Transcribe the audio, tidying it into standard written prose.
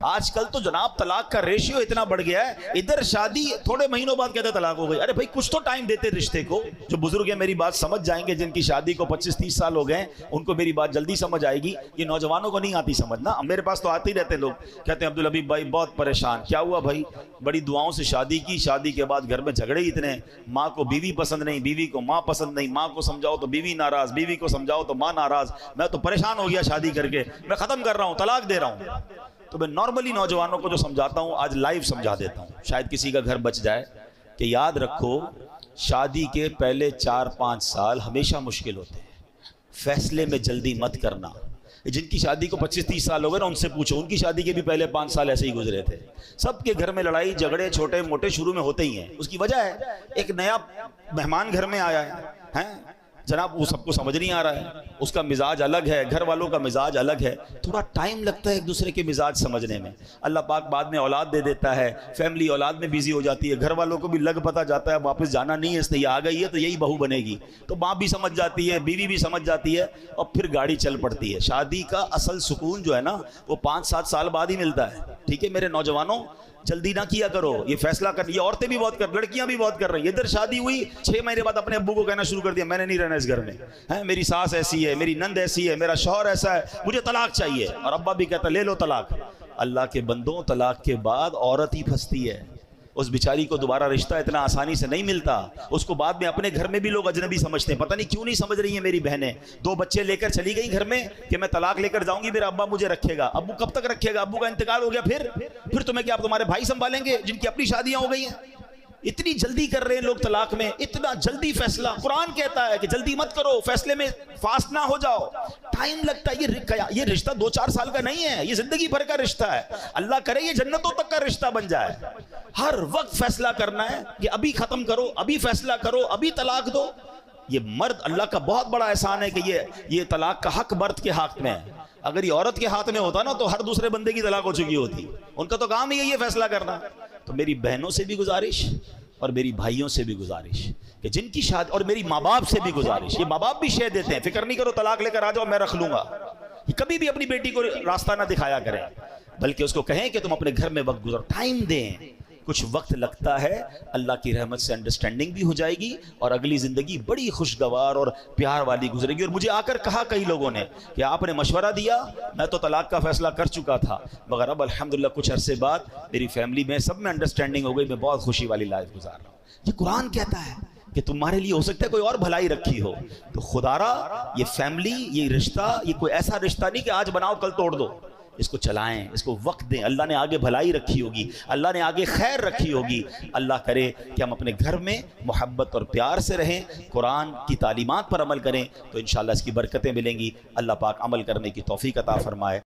آج کل تو جناب طلاق کا ریشیو اتنا بڑھ گیا ہے، ادھر شادی تھوڑے مہینوں بعد کہتے طلاق ہو گئی۔ ارے بھائی کچھ تو ٹائم دیتے رشتے کو۔ جو بزرگ ہیں میری بات سمجھ جائیں گے، جن کی شادی کو 25-30 سال ہو گئے ان کو میری بات جلدی سمجھ آئے گی، یہ نوجوانوں کو نہیں آتی سمجھنا۔ میرے پاس تو آتے ہی رہتے لوگ، کہتے ہیں عبدالحبیب بھائی بہت پریشان۔ کیا ہوا بھائی؟ بڑی دعاؤں سے شادی کی، شادی کے بعد گھر میں جھگڑے ہی اتنے، ماں کو بیوی پسند نہیں، بیوی کو ماں پسند نہیں، ماں کو سمجھاؤ تو بیوی ناراض، بیوی کو سمجھاؤ تو ماں ناراض، میں تو پریشان ہو گیا شادی کر کے، میں ختم کر رہا ہوں، طلاق دے رہا ہوں۔ تو میں نارملی نوجوانوں کو جو سمجھاتا ہوں آج لائیو سمجھا دیتا ہوں، شاید کسی کا گھر بچ جائے، کہ یاد رکھو شادی کے پہلے 4-5 سال ہمیشہ مشکل ہوتے ہیں، فیصلے میں جلدی مت کرنا۔ جن کی شادی کو 25-30 سال ہو گئے نا ان سے پوچھو، ان کی شادی کے بھی پہلے 5 سال ایسے ہی گزرے تھے۔ سب کے گھر میں لڑائی جھگڑے چھوٹے موٹے شروع میں ہوتے ہی ہیں، اس کی وجہ ہے ایک نیا مہمان گھر میں آیا ہے جناب، وہ سب کو سمجھ نہیں آ رہا ہے، اس کا مزاج الگ ہے، گھر والوں کا مزاج الگ ہے، تھوڑا ٹائم لگتا ہے ایک دوسرے کے مزاج سمجھنے میں۔ اللہ پاک بعد میں اولاد دے دیتا ہے، فیملی اولاد میں بیزی ہو جاتی ہے، گھر والوں کو بھی لگ پتہ جاتا ہے واپس جانا نہیں ہے، اس نے یہ آ گئی ہے تو یہی بہو بنے گی، تو ماں بھی سمجھ جاتی ہے، بیوی بھی سمجھ جاتی ہے، اور پھر گاڑی چل پڑتی ہے۔ شادی کا اصل سکون جو ہے نا وہ 5-7 سال بعد ہی ملتا ہے۔ ٹھیک ہے میرے نوجوانوں، جلدی نہ کیا کرو، یہ فیصلہ کر، یہ عورتیں بھی بہت کر، لڑکیاں بھی بہت کر رہی ہیں۔ ادھر شادی ہوئی 6 مہینے بعد اپنے ابو کو کہنا شروع کر دیا میں نے نہیں رہنا اس گھر میں، میری ساس ایسی ہے، میری نند ایسی ہے، میرا شوہر ایسا ہے، مجھے طلاق چاہیے، اور ابا بھی کہتا لے لو طلاق۔ اللہ کے بندوں، طلاق کے بعد عورت ہی پھنستی ہے، اس بیچاری کو دوبارہ رشتہ اتنا آسانی سے نہیں ملتا، اس کو بعد میں اپنے گھر میں بھی لوگ اجنبی سمجھتے ہیں۔ پتہ نہیں کیوں نہیں سمجھ رہی ہیں میری بہنیں، 2 بچے لے کر چلی گئی گھر میں کہ میں طلاق لے کر جاؤں گی میرا ابا مجھے رکھے گا۔ ابو کب تک رکھے گا؟ ابو کا انتقال ہو گیا، پھر تمہیں کیا تمہارے بھائی سنبھالیں گے جن کی اپنی شادیاں ہو گئی ہیں؟ اتنی جلدی کر رہے ہیں لوگ طلاق میں، اتنا جلدی فیصلہ۔ قرآن کہتا ہے کہ جلدی مت کرو، فیصلے میں فاسٹ نہ ہو جاؤ، ٹائم لگتا ہے۔ یہ رشتہ 2-4 سال کا نہیں ہے، یہ زندگی بھر کا رشتہ ہے۔ اللہ کرے یہ جنتوں تک کا رشتہ بن جائے۔ ہر وقت فیصلہ کرنا ہے کہ ابھی ختم کرو، ابھی فیصلہ کرو، ابھی طلاق دو۔ یہ مرد، اللہ کا بہت بڑا احسان ہے کہ یہ طلاق کا حق مرد کے ہاتھ میں ہے۔ اگر یہ عورت کے ہاتھ میں ہوتا نا تو ہر دوسرے بندے کی طلاق ہو چکی ہوتی، ان کا تو کام ہی ہے فیصلہ کرنا۔ تو میری بہنوں سے بھی گزارش اور میری بھائیوں سے بھی گزارش کہ جن کی شادی، اور میری ماں باپ سے بھی گزارش، یہ ماں باپ بھی شے دیتے ہیں، فکر نہیں کرو طلاق لے کر آ جاؤ میں رکھ لوں گا، یہ کبھی بھی اپنی بیٹی کو راستہ نہ دکھایا کریں، بلکہ اس کو کہیں کہ تم اپنے گھر میں وقت گزارو، ٹائم دیں۔ کچھ وقت لگتا ہے، اللہ کی رحمت سے انڈرسٹینڈنگ بھی ہو جائے گی اور اگلی زندگی بڑی خوشگوار اور پیار والی گزرے گی۔ اور مجھے آ کر کہا کئی لوگوں نے کہ آپ نے مشورہ دیا، میں تو طلاق کا فیصلہ کر چکا تھا، مگر اب الحمدللہ کچھ عرصے بعد میری فیملی میں سب میں انڈرسٹینڈنگ ہو گئی، میں بہت خوشی والی لائف گزار رہا ہوں۔ یہ قرآن کہتا ہے کہ تمہارے لیے ہو سکتا ہے کوئی اور بھلائی رکھی ہو، تو خدا را یہ فیملی، یہ رشتہ، یہ کوئی ایسا رشتہ نہیں کہ آج بناؤ کل توڑ دو، اس کو چلائیں، اس کو وقت دیں۔ اللہ نے آگے بھلائی رکھی ہوگی، اللہ نے آگے خیر رکھی ہوگی۔ اللہ کرے کہ ہم اپنے گھر میں محبت اور پیار سے رہیں، قرآن کی تعلیمات پر عمل کریں، تو انشاءاللہ اس کی برکتیں ملیں گی۔ اللہ پاک عمل کرنے کی توفیق عطا فرمائے۔